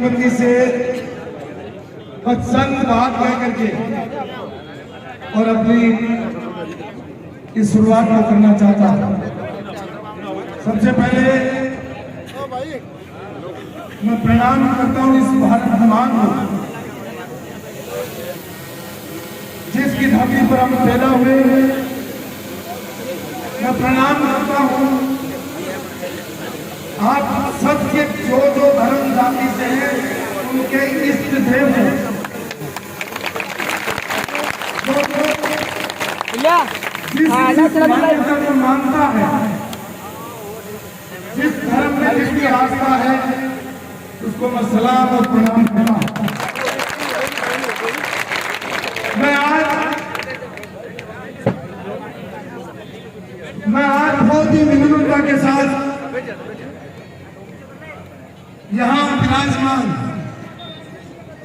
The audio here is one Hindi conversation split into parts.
बंदी से पसंद बात कह करके और अपनी इस शुरुआत को करना चाहता हूं। सबसे पहले मैं प्रणाम करता हूं इस भारत भगवान को, जिसकी धरती पर हम पैदा हुए। मैं प्रणाम करता हूं आप सबके जो धर्म जाति से हैं उनके इष्ट देव हैं, जिस धर्म को मानता है, जिस धर्म में जिसकी आस्था है, उसको मैं सलाम और प्रणाम करता हूं। मैं आज बहुत ही विनम्रता के साथ यहाँ विराजमान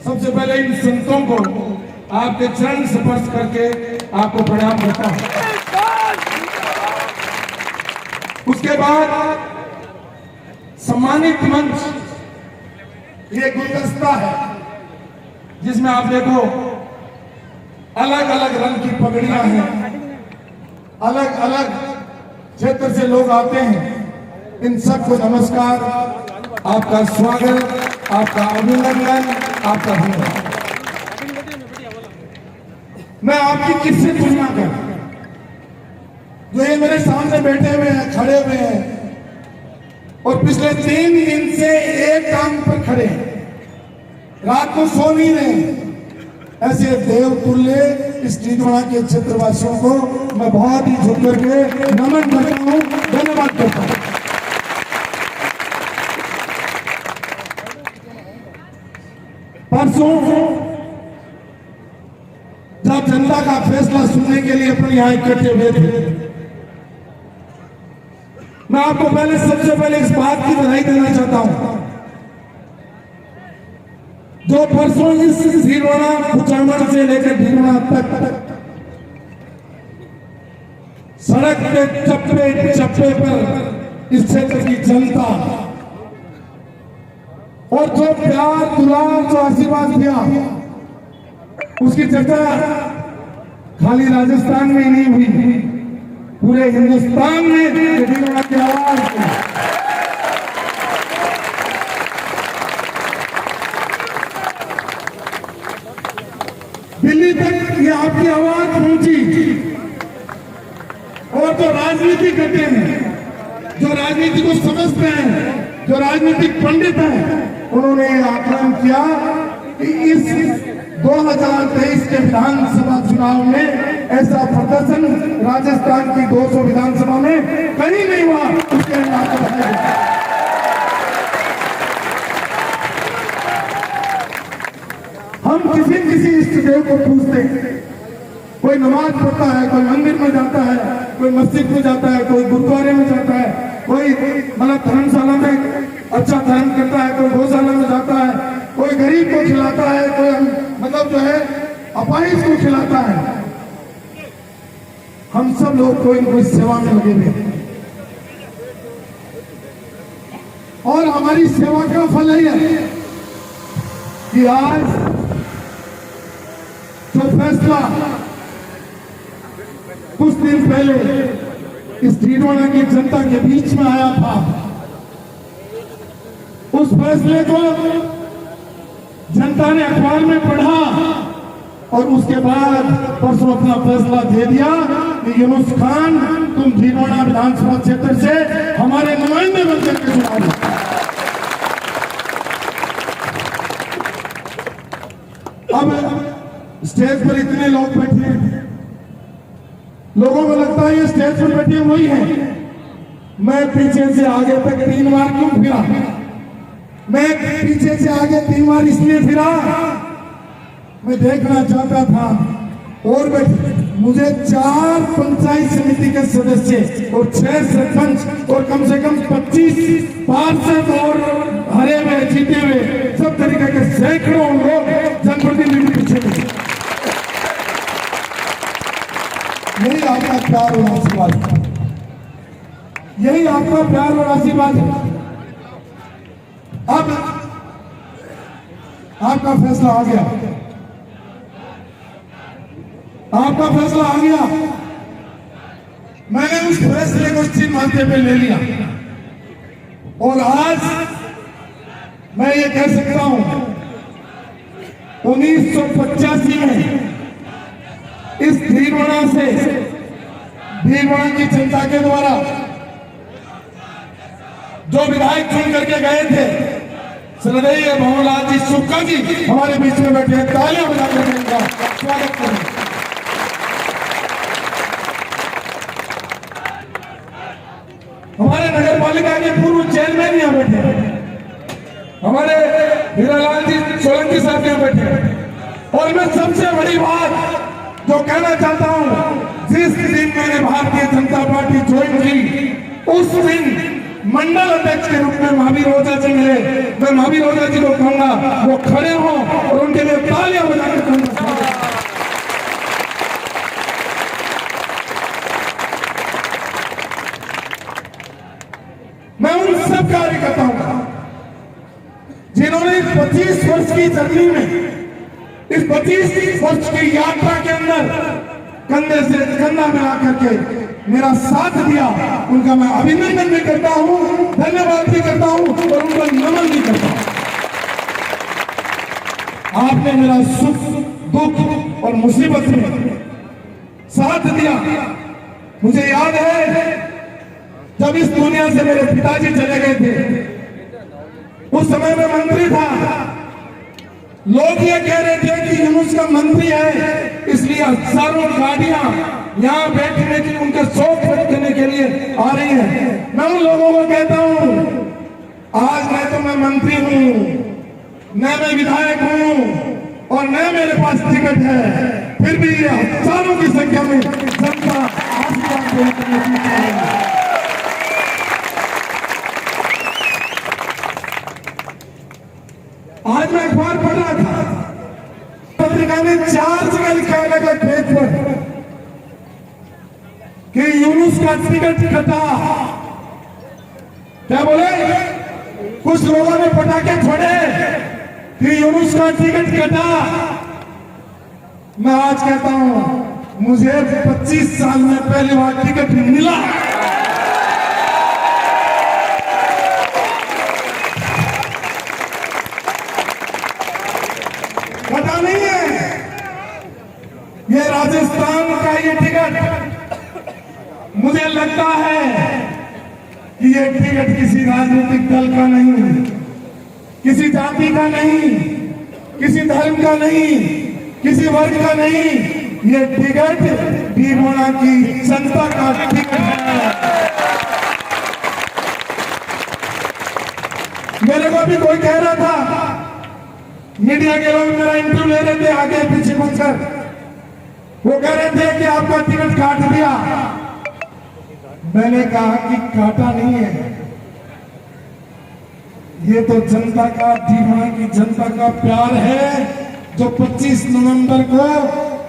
सबसे पहले इन संतों को आपके चरण स्पर्श करके आपको प्रणाम करता हूं। उसके बाद सम्मानित मंच, ये गुलदस्ता है जिसमें आप देखो अलग अलग रंग की पगड़ियां हैं, अलग अलग क्षेत्र से लोग आते हैं। इन सबको नमस्कार, आपका स्वागत, आपका अभिनंदन, आपका धन्यवाद। मैं आपकी किससे तुलना करूं? जो ये मेरे सामने बैठे हुए हैं, खड़े हुए हैं और पिछले 3 दिन से एक काम पर खड़े हैं, रात को सो नहीं रहे, ऐसे देवतुल्य इस टीटवाड़ा के क्षेत्रवासियों को मैं बहुत ही झुक करके नमन करता हूं, धन्यवाद करता हूं। परसों जब जनता का फैसला सुनने के लिए अपने यहां इकट्ठे हुए थे, मैं आपको सबसे पहले इस बात की बधाई देना चाहता हूं। जो परसों इस भीलवाड़ा कुचामन से लेकर भीलवाड़ा तक सड़क पे चप्पे चप्पे पर इस क्षेत्र की जनता और जो प्यार दुलार जो आशीर्वाद दिया, उसकी चर्चा खाली राजस्थान में ही नहीं हुई, पूरे हिंदुस्तान में भीलवाड़ा की आवाज दिल्ली तक ये आपकी आवाज पहुंची। और जो राजनीति करते हैं, जो राजनीति को समझते हैं, जो राजनीतिक पंडित हैं, उन्होंने ये आकलन किया कि इस 2023 के विधानसभा चुनाव में ऐसा प्रदर्शन राजस्थान की 200 विधानसभा में कहीं नहीं हुआ। उसके हम किसी इष्ट देव को पूछते हैं, कोई नमाज पढ़ता है, कोई मंदिर में जाता है, कोई मस्जिद में जाता है, कोई गुरुद्वारे में जाता है, कोई मतलब धर्मशाला में अच्छा धर्म करता है, कोई गौशाला में जाता है, कोई गरीब को खिलाता है, कोई मतलब जो है अपाहिज को खिलाता है। हम सब लोग कोई न कोई सेवा में लगे हुए हैं और हमारी सेवा का फल है कि आज जो फैसला कुछ दिन पहले इस भीलवाड़ा की जनता के बीच में आया था, उस फैसले को जनता ने अखबार में पढ़ा और उसके बाद परसों अपना फैसला दे दिया कि यूनुस खान, तुम भीलवाड़ा विधानसभा क्षेत्र से हमारे नुमाइंदे बनकर के चुनाव लो। अब स्टेज पर इतने लोग बैठे हैं, लोगों को लगता है ये स्टेज पर बैठे वही है। मैं पीछे से आगे तक 3 बार क्यों फिरा? मैं पीछे से आगे 3 बार इसलिए फिरा, मैं देखना चाहता था और मुझे 4 पंचायत समिति के सदस्य और 6 सरपंच और कम से कम 25 पार्षद और हरे हुए जीते हुए सब तरीके के सैकड़ों लोग जनप्रतिनिधि पीछे थे। यही आपका प्यार और आशीर्वाद है, यही आपका प्यार और आशीर्वाद है। अब आपका फैसला आ गया, आपका फैसला आ गया। मैंने उस फैसले को सिर माथे पे ले लिया और आज मैं ये कह सकता हूं 1985 में इस भीलवाड़ा से भीलवाड़ा की जनता के द्वारा जो विधायक चुन करके गए थे श्रद्धेय भंवरलाल जी शुक्ला जी हमारे बीच में बैठे हैं। तालियां बजाकर इनका स्वागत करें। हमारे नगर पालिका के पूर्व चेयरमैन यहाँ बैठे हैं, हमारे हीरालाल जी सोलंकी साहब यहाँ बैठे हैं। और मैं सबसे बड़ी बात जो कहना चाहता हूं, जिस दिन मैंने भारतीय जनता पार्टी ज्वाइन की उस दिन मंडल अध्यक्ष के रूप में महावीर ओझा से मिले। मैं महावीर ओझा जी को कहूंगा वो खड़े हो और उनके लिए तालियां बजाकर कहूंगा। मैं उन सब कार्यकर्ताओं का जिन्होंने 25 वर्ष की जर्नी में, इस 25 वर्ष की यात्रा के अंदर कंधे से कंधा मिला करके मेरा साथ दिया, उनका मैं अभिनंदन भी करता हूं, धन्यवाद भी करता हूं और उनका नमन भी करता हूं। आपने मेरा सुख दुख और मुसीबत में साथ दिया। मुझे याद है जब इस दुनिया से मेरे पिताजी चले गए थे, उस समय में मंत्री था, लोग ये कह रहे थे कि यूनुस का मंत्री है इसलिए हजारों गाड़ियां यहाँ बैठने की उनके शौक रखने के लिए आ रही है। मैं उन लोगों को कहता हूं आज मैं मंत्री हूं, न मैं विधायक हूं और न मेरे पास टिकट है, फिर भी ये हजारों की संख्या में जनता आशीर्वाद देती। आज मैं अखबार पढ़ रहा था, पत्रिका ने 4 जगह लिखा है अलग पेज पर कि यूनुस का टिकट कटा। क्या बोले? कुछ लोगों ने पटाखे छोड़े कि यूनुस का टिकट कटा। मैं आज कहता हूं मुझे 25 साल में पहली बार टिकट मिला। कटा नहीं है, ये राजस्थान का ये टिकट मुझे लगता है कि ये टिकट किसी राजनीतिक दल का नहीं, किसी जाति का नहीं, किसी धर्म का नहीं, किसी वर्ग का नहीं, ये टिकट भीलवाड़ा की जनता का टिकट है। मेरे को भी कोई कह रहा था, मीडिया के लोग मेरा इंटरव्यू ले रहे थे आगे पीछे घुसकर, वो कह रहे थे कि आपका टिकट काट दिया। मैंने कहा कि काटा नहीं है, ये तो जनता का, भीलवाड़ा की जनता का प्यार है जो 25 नवंबर को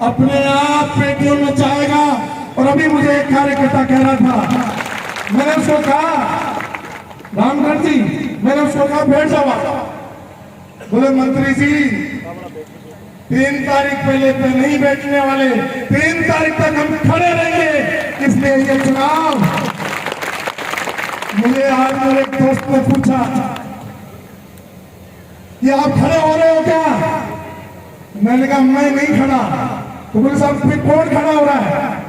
अपने आप पेटियों में जाएगा। और अभी मुझे एक कार्यकर्ता कह रहा था, मैंने उसको कहा रामगढ़ जी, मैंने उसको कहा बैठ जाओ। बोले मंत्री जी 3 तारीख पहले पे नहीं बैठने वाले, 3 तारीख तक हम खड़े रहेंगे, इसलिए ये चुनाव। मुझे आज मेरे दोस्त ने पूछा कि आप खड़े हो रहे हो क्या? मैंने कहा मैं नहीं खड़ा। तो बोले साहब फिर कौन खड़ा हो रहा है?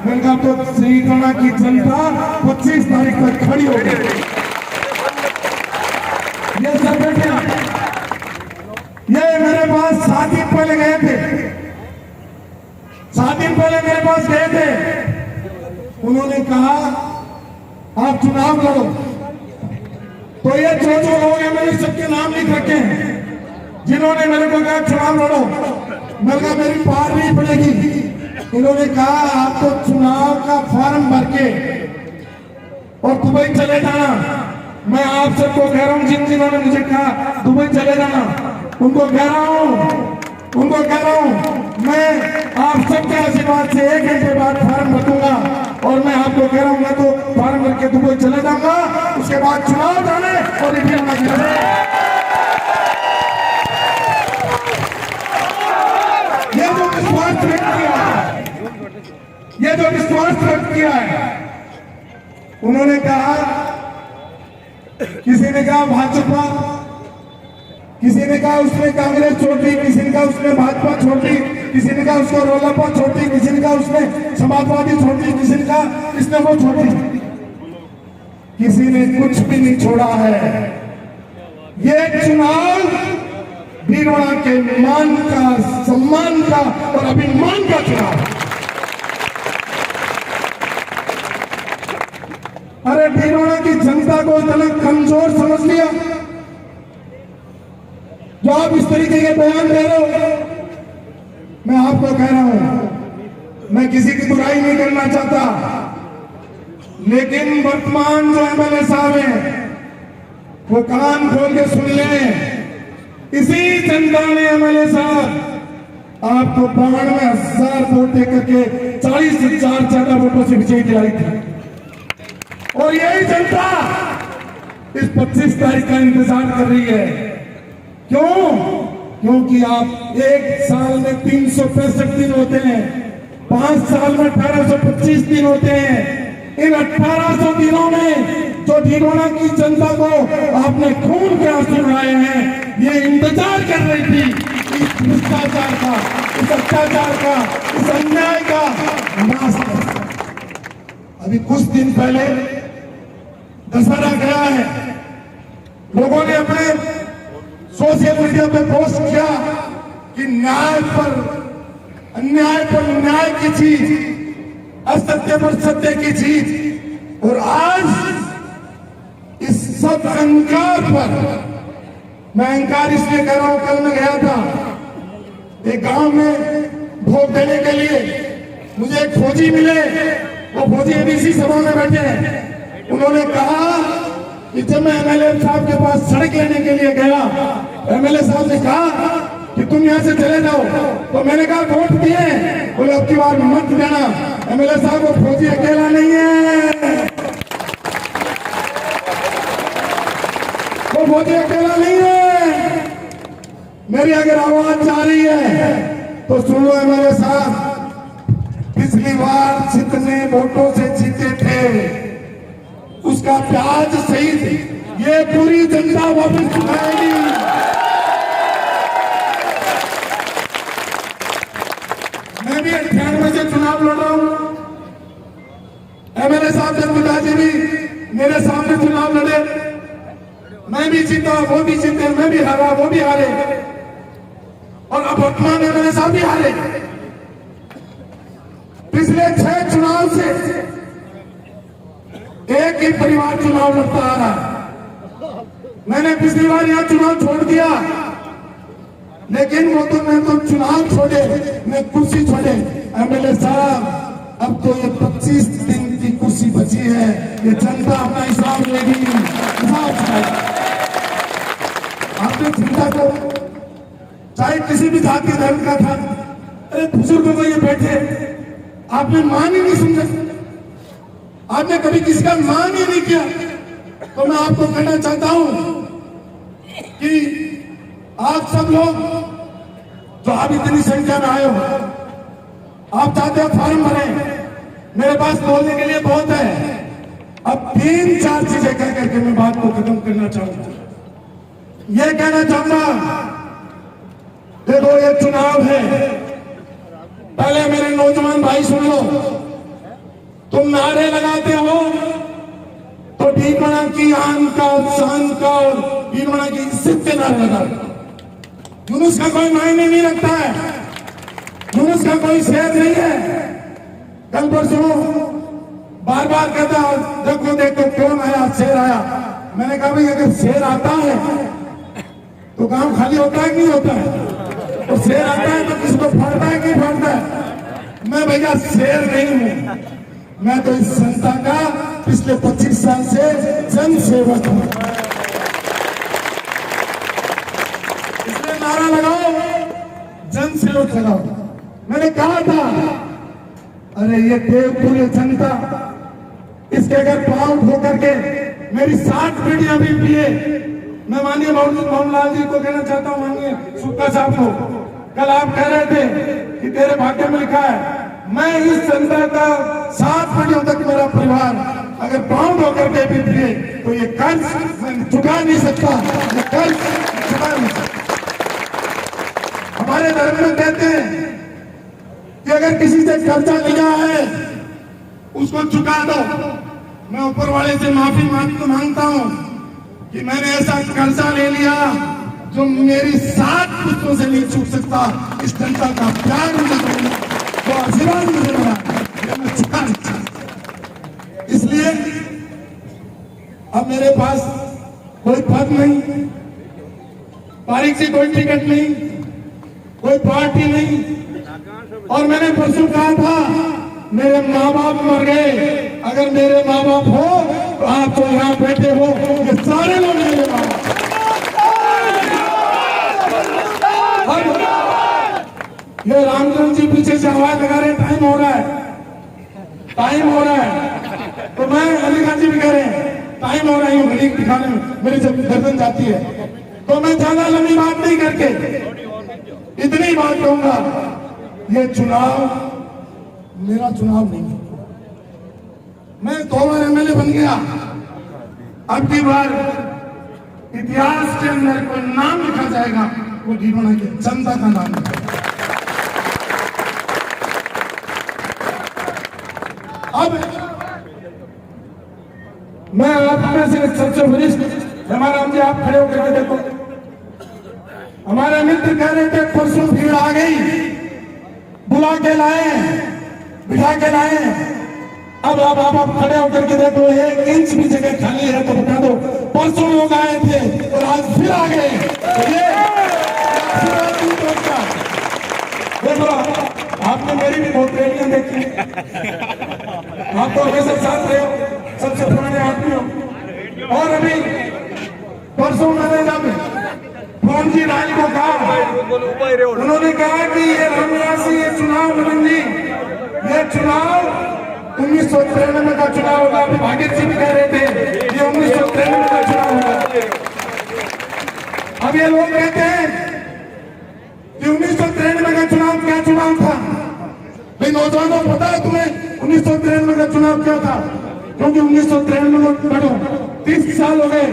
मैंने कहा तो भीलवाड़ा की जनता 25 तारीख तक खड़ी हो गई। ये सब बैठे, ये मेरे पास 7 दिन पहले गए थे, 7 दिन पहले मेरे पास गए थे। उन्होंने कहा आप चुनाव लड़ो, तो ये जो लोग हैं मैंने सबके नाम लिख रखे हैं जिन्होंने मेरे को कहा चुनाव लड़ो। मैंने कहा मेरी पार नहीं पड़ेगी। इन्होंने कहा आपको चुनाव का फॉर्म भर के और दुबई चले जाना। मैं आप सबको कह रहा हूं, जिन्होंने मुझे कहा दुबई चले जाना, उनको कह रहा हूं मैं आप सबके आशीर्वाद से 1 घंटे बाद फॉर्म भरूंगा। और मैं आपको कह रहा हूं मैं तो फॉर्म भर के दुबई चले जाऊंगा, उसके बाद चुनाव जाने और जो विश्वास व्यक्त किया है। उन्होंने कहा, किसी ने कहा भाजपा, किसी ने कहा उसने कांग्रेस छोड़ दी, किसी ने कहा उसने भाजपा छोड़ दी, किसी ने कहा उसको रोलपा छोड़ दी, किसी ने कहा उसने समाजवादी छोड़ दी, किसी ने कहा इसने वो छोड़ दी। किसी ने कुछ भी नहीं छोड़ा है। ये चुनाव भीलवाड़ा के मान का, सम्मान का और अभिमान का चुनाव। अरे भीलवाड़ा की जनता को इतना कमजोर समझ लिया जो आप इस तरीके के बयान दे रहे हो। मैं आपको कह रहा हूं, मैं किसी की बुराई नहीं करना चाहता, लेकिन वर्तमान जो एमएलए साहब हैं वो कान खोल के सुन लें। इसी जनता ने एमएलए साहब आपको 92,000 वोट देकर के 40,000 ज्यादा वोटों से विजयी दिलाई थी। और यही जनता इस 25 तारीख का इंतजार कर रही है। क्यों? क्योंकि आप एक साल में 365 दिन होते हैं, 5 साल में 1825 दिन होते हैं। इन 1800 दिनों में जो भीलवाड़ा की जनता को आपने खून के आंसू बहाए हैं, ये इंतजार कर रही थी इस भ्रष्टाचार का, इस अत्याचार का, इस अन्याय का नाश कर। अभी कुछ दिन पहले दशहरा गया है, लोगों ने अपने सोशल मीडिया पे पोस्ट किया कि न्याय पर अन्याय पर न्याय की जीत, असत्य पर सत्य की जीत। और आज इस सब अहंकार पर, मैं अहंकार इसलिए कह रहा हूं, कल मैं गया था एक गांव में वोट देने के लिए, मुझे एक फौजी मिले, वो फौजी एबीसी सभा में बैठे हैं। उन्होंने कहा कि जब मैं एमएलए साहब के पास सड़क लेने के लिए गया, एमएलए साहब ने कहा कि तुम यहां से चले जाओ, तो मैंने कहा वोट दिए, बोले अब की बार मत देना। एमएलए साहब वो फौजी अकेला नहीं है, वो फौजी अकेला नहीं है। मेरी अगर आवाज जा रही है तो सुन लो एमएलए साहब, पिछली बार जितने वोटों से जीते थे उसका ब्याज सहित ये पूरी जनता वापस चुकाएगी। मैं भी 98 से चुनाव लड़ रहा हूं। एमएलए साहब जन्मदा जी भी मेरे सामने चुनाव लड़े, मैं भी जीता, वो भी जीते, मैं भी हारा, वो भी हारे, और अब वर्तमान एमएलए साहब भी हारे। पिछले 6 चुनाव से एक ही परिवार चुनाव लड़ता आ रहा है। मैंने पिछली बार यहां चुनाव छोड़ दिया, लेकिन वो तो मैं तो चुनाव छोड़े, मैं कुर्सी छोड़े। एमएलए साहब अब तो ये 25 दिन की कुर्सी बची है, ये जनता अपना हिसाब लेगी, हिसाब चुकाएगी। आपने जनता को, चाहे किसी भी जाति धर्म का था, अरे बुजुर्गों को ये बैठे, आपने मान ही नहीं समझा, आपने कभी किसी का मान ही नहीं किया। तो मैं आपको कहना चाहता हूं कि आप सब लोग जो आप इतनी संख्या में आए हो, आप चाहते हो फॉर्म भरें, मेरे पास बोलने के लिए बहुत है। अब 3-4 चीजें कह करके मैं बात को खत्म करना चाहूंगा। ये कहना चाहूंगा, देखो ये चुनाव है, पहले मेरे नौजवान भाई सुन लो, तुम नारे लगाते हो तो भीलवाड़ा की आन का, शान का और भीलवाड़ा की इज्जत के नारे लगाते। जुलूस का कोई मायने नहीं रखता है, जुलूस का कोई शेर नहीं है। कल परसों बार बार कहता, देखो देखो कौन आया, शेर आया। मैंने कहा भाई अगर शेर आता है तो गांव खाली होता है कि नहीं होता है, और शेर आता है तो किसको फाड़ता है कि फाड़ता है। मैं भैया शेर नहीं हूं, मैं तो इस संस्था का पिछले 25 साल से जन सेवक हूं। इसलिए नारा लगाओ, जन सेवक लगाओ। मैंने कहा था, अरे ये देवपुरी जनता, इसके अगर पांव धो करके मेरी 60 पीढ़ियां भी पिए। मैं माननीय मोहनलाल जी को कहना चाहता हूं, माननीय सुक्का साहब को, कल आप कह रहे थे कि तेरे भाग्य में लिखा है मैं इस जनता का 7 पीढ़ियों तक मेरा परिवार अगर बाउंड होकर के भी दिए तो ये कर्ज मैं चुका नहीं सकता, ये कर्ज चुका नहीं सकता। हमारे धर्म में कहते हैं कि अगर किसी से कर्जा लिया है उसको चुका दो। मैं ऊपर वाले से माफी मांगता हूं कि मैंने ऐसा कर्जा ले लिया जो मेरी 7 पुस्तों से नहीं चूक सकता। इस जनता का प्यार मुझे मिला, वो आशीर्वाद मुझे मिला, मैं चुका नहीं सकता। इसलिए अब मेरे पास कोई पद नहीं, तारीख से कोई टिकट नहीं, कोई पार्टी नहीं। और मैंने परसों कहा था मेरे माँ बाप मर गए, अगर मेरे माँ बाप हो तो आप तो यहाँ बैठे हो, ये सारे लोग मेरे माँ बाप। ये रामचंद्र जी पीछे से आवाज लगा रहे टाइम हो रहा है, टाइम हो रहा है। तो मैं अलीगढ़ जी भी कह रहे हैं टाइम हो रहा है, घड़ी दिखाने में मेरी जब गर्दन जाती है। तो मैं ज्यादा लंबी बात नहीं करके इतनी बात कहूंगा, ये चुनाव मेरा चुनाव नहीं है। मैं 2 बार एमएलए बन गया, अब की बार इतिहास के अंदर कोई नाम लिखा जाएगा वो ढिढोणा के जनता का नाम लिखा। अब मैं आप में से सबसे वरिष्ठ राम जी, आप खड़े होकर के देखो। हमारे मित्र कह रहे थे परसों भीड़ आ गई, बुला के लाए, बिठा के लाए। अब आप खड़े होकर के देखो, 1 इंच भी जगह खाली है तो बता दो। परसों लोग आए थे और आज फिर आ गए। देखो आपने मेरी भी बहुत रैलियां देखी, आप तो हमेशा साथ रहे हो, सबसे पुराने आदमी हो। और अभी परसों मैंने जब मोहन जी राय को कहा, उन्होंने कहा कि ये रामयासी ये चुनाव मोहन जी, ये चुनाव 1993 का चुनाव होगा। अभी भागीरथ जी भी कह रहे थे ये 1993 का चुनाव होगा। अब ये लोग कहते हैं कि 1993 का चुनाव क्या चुनाव था? भाई नौजवानों पता है तुम्हें 1993 का चुनाव क्या था? क्योंकि 1993 में पढ़ो 30 साल हो गए,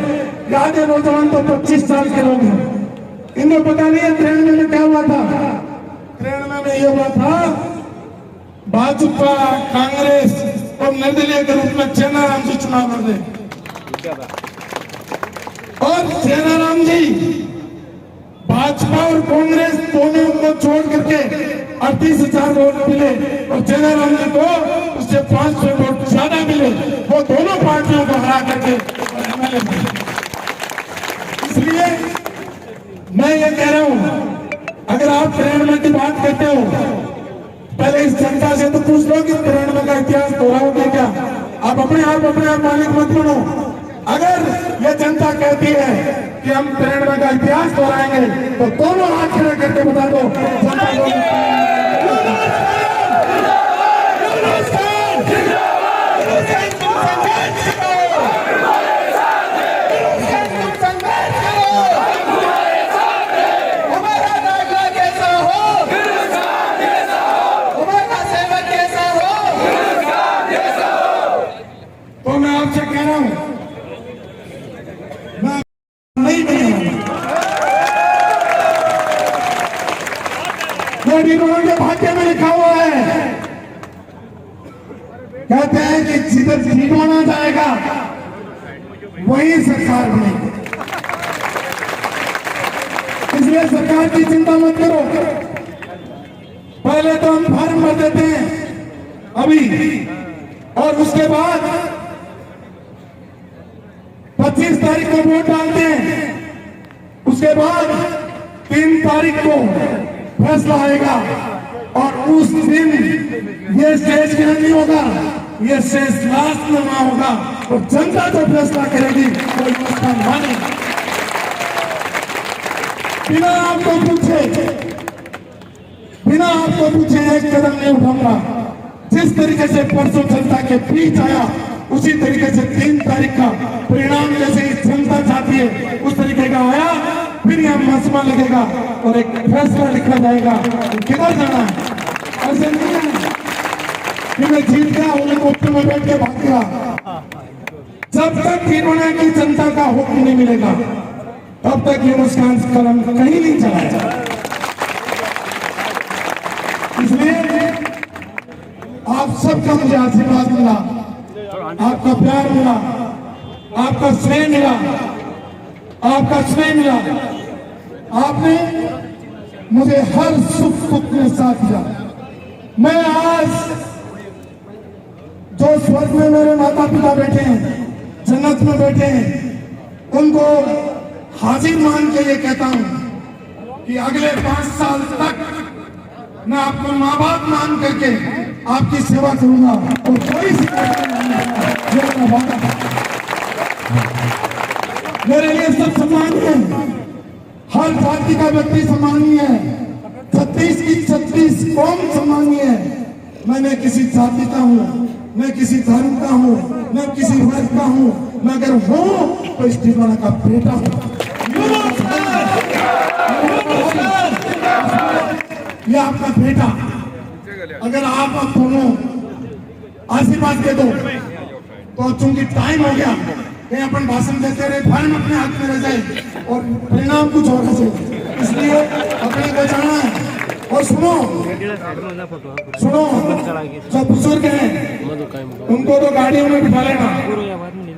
याद है नौजवान तो 25 साल के लोग हैं, इन्हें पता नहीं है 93 में क्या हुआ था। 93 में ये हुआ था भाजपा कांग्रेस और निर्दलीय के रूप में चेन्नाराम जी चुनाव लड़े और चेन्नाराम जी भाजपा और कांग्रेस दोनों को छोड़ करके 38,000 वोट मिले और चेन्नाराम जी को उससे 500 वोट ज्यादा मिले। वो दोनों पार्टियों को हरा करके एमएलए बने। इसलिए मैं ये कह रहा हूं, अगर आप 93 की बात करते हो, पहले इस जनता से तो पूछ लो कि 93 का इतिहास दोहराओगे क्या? आप अपने आप मालिक मत बनो। अगर ये जनता कहती है कि हम 93 का इतिहास दोहराएंगे तो दोनों हाथ खड़े करके बता दो जनता को। तो मैं आपसे कह रहा हूं, मैं नहीं के भाग्य में लिखा हुआ है। कहते हैं कि जिधर ढिढोणा जाएगा वही सरकार बनेगी। इसलिए सरकार की चिंता मत करो। पहले तो हम फॉर्म भर देते हैं अभी, और उसके बाद 25 तारीख को वोट डालते हैं। उसके बाद 3 तारीख को फैसला आएगा और उस दिन ये शेष नहीं होगा, ये शेष लास्ट में होगा और जनता जो फैसला करेगी वो व्यवस्था मानेगी। बिना आपको पूछे एक कदम नहीं उठाऊंगा। जिस तरीके से परसों जनता के बीच आया उसी तरीके से 3 तारीख का परिणाम जैसे जनता चाहती है उस तरीके का आया, फिर यह मसमा लगेगा और एक फैसला लिखा जाएगा किधर जाना है। ऐसे नहीं है। कि मैं जीत गया, हेलीकॉप्टर में बैठ के भाग गया। जब तक तिरुवना की जनता का हुक्म नहीं मिलेगा तब तक ये मुस्कान कलम कहीं नहीं चलाएगा। इसलिए आप सबका मुझे आशीर्वाद मिला, आपका प्यार मिला, आपका स्नेह मिला, आपका स्नेह मिला। आपने मुझे हर सुख दुख में साथ दिया। मैं आज जो स्वर्ग में मेरे माता पिता बैठे हैं, जन्नत में बैठे हैं, उनको हाजिर मान के ये कहता हूं कि अगले 5 साल तक मैं आपको माँ बाप मान करके आपकी सेवा करूंगा और कोई मेरे लिए सब सम्मानीय है। हर जाति का व्यक्ति सम्मानीय है। 36 की 36 कौम सम्मानीय है। मैं न किसी जाति का हूँ, मैं किसी धर्म का हूँ, मैं किसी वर्ग का हूँ। मैं अगर हूँ तो इस तिरुवना का बेटा हूँ। ये आपका बेटा, अगर आप दोनों आशीर्वाद दे दो तो चूंकि टाइम हो गया, कहीं अपन भाषण देते रहे, धर्म अपने हाथ में रह जाए और परिणाम कुछ और जाए, इसलिए अपने बचाना है। और सुनो सुनो, जो बुजुर्ग हैं उनको तो गाड़ियों में बिठा लेना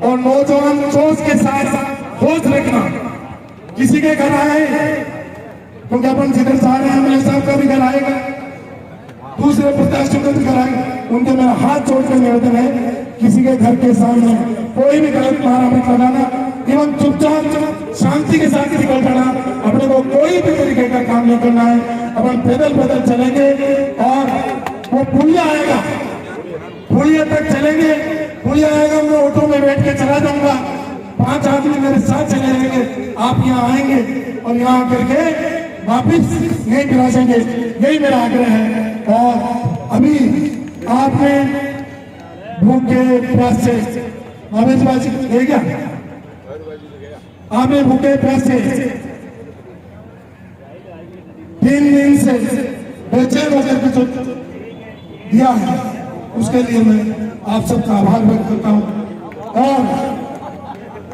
और नौजवान जोश के साथ होश रखना। किसी के घर आए क्योंकि अपन जिधर जा रहे हैं मेरे साहब का भी घर आएगा, दूसरे प्रत्याशियों का भी घर आएगा। उनके मेरा हाथ जोड़कर निवेदन है, किसी के घर के सामने कोई भी गलत नारा मत लगाना एवं चुपचाप शांति के साथ निकल जाना। अपने को कोई भी तरीके का काम नहीं करना है। अपन पैदल पैदल चलेंगे और वो पुलिया आएगा, पुलिया तक चलेंगे। पुलिया आएगा, मैं ऑटो में बैठ के चला जाऊंगा, 5 आदमी मेरे साथ चले जाएंगे। आप यहाँ आएंगे और यहाँ आकर के वापिस नहीं गिरा जाएंगे, यही मेरा आग्रह है। और अभी आपने भूखे प्यास से आवेशबाजी ले गया, आपने भूखे प्यास से 3 दिन से बेचैन होकर के जो दिया है उसके लिए मैं आप सबका आभार व्यक्त करता हूँ। और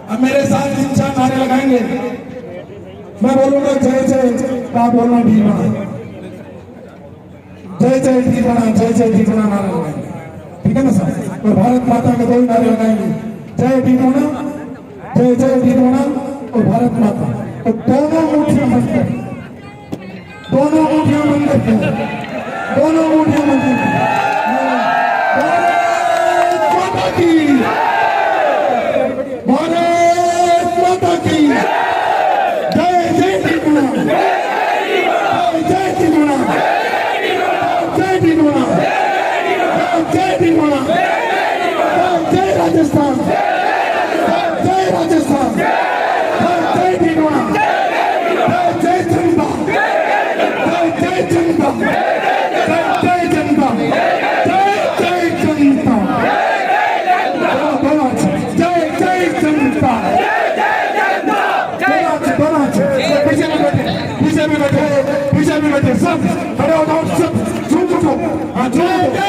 अब मेरे साथ 3-4 नारे लगाएंगे। मैं बोलूंगा जय जय, आप बोलना ढीबना, जय जय ढीबना, जय जय ढीबना नारा लगाएंगे, ठीक है ना सर? और भारत माता के 2 नारे लगाएंगे, जय ढीबना, जय जय ढीबना और भारत माता। तो दोनों मुठियां बंद कर, दोनों मुठियां बंद करते हैं, दोनों मुठियां बंद करते हैं। भारत माता की, भारत माता की जय जय ढीबना, जय ढीबना, जय ढीबना, जय ढीबना, जय राजस्थान, जय राजस्थान, जय ढीबना, जय जनता, जय जनता, जय जनता, जय जनता, जय जय जनता। पीछे भी बैठे सब खड़े हो जाओ, सब झूम उठो, हाँ झूम उठो।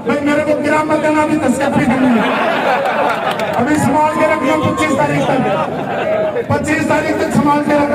भाई मेरे को गिरा मत देना, अभी 10 कपड़ी देनी है, अभी संभाल के रखना। 25 तारीख तक, 25 तारीख तक संभाल के रखना।